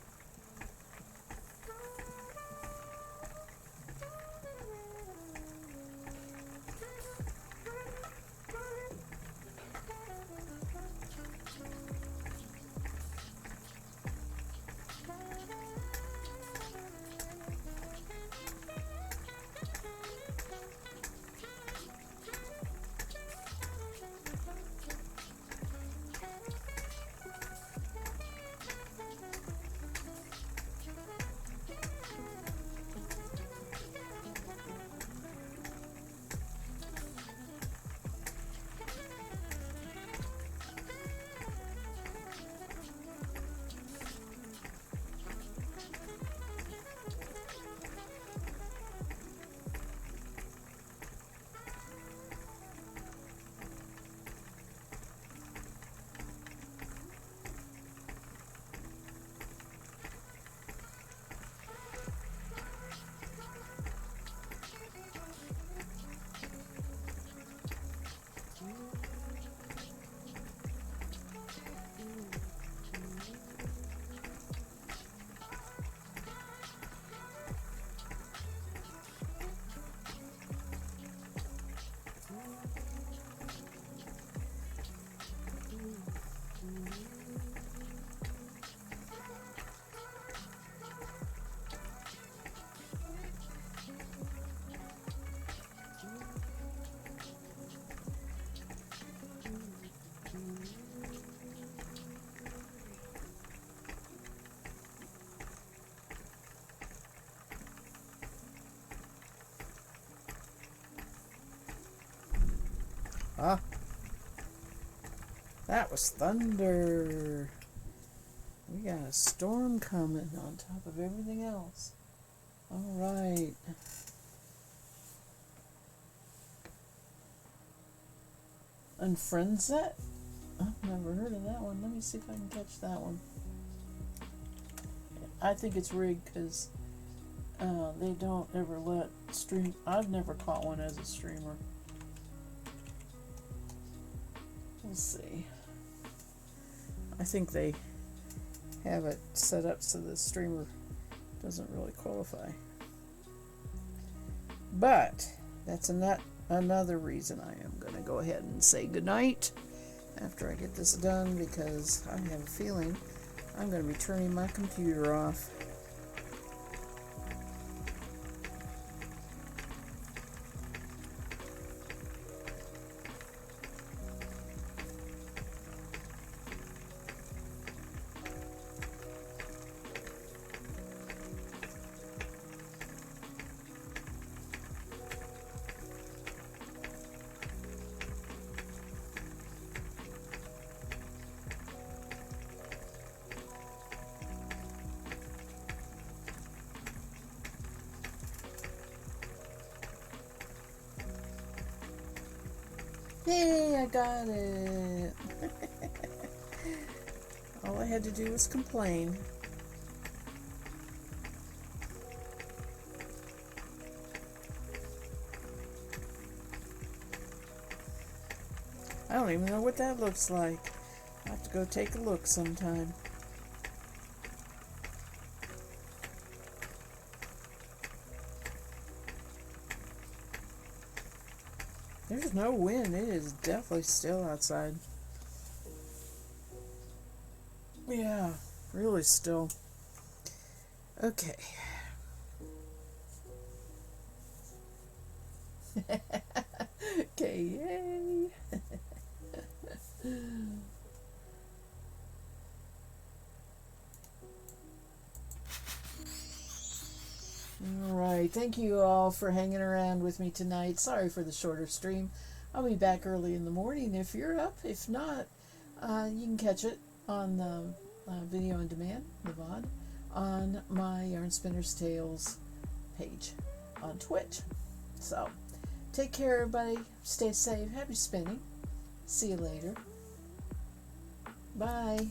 Ah, that was thunder. We got a storm coming on top of everything else. All right. Unfriendset? I've never heard of that one. Let me see if I can catch that one. I think it's rigged because they don't ever let stream. I've never caught one as a streamer. We'll see. I think they have it set up so the streamer doesn't really qualify. But that's another reason I am going to go ahead and say goodnight after I get this done, because I have a feeling I'm going to be turning my computer off. Hey, I got it. All I had to do was complain. I don't even know what that looks like. I'll have to go take a look sometime. There's no wind. It is definitely still outside. Yeah, really still. Okay. Okay, yay. Alright, thank you all for hanging around with me tonight. Sorry for the shorter stream. I'll be back early in the morning if you're up. If not, you can catch it on the video on demand, the VOD, on my Yarn Spinner's Tales page. on Twitch. So, take care, everybody. Stay safe. Happy spinning. See you later. Bye.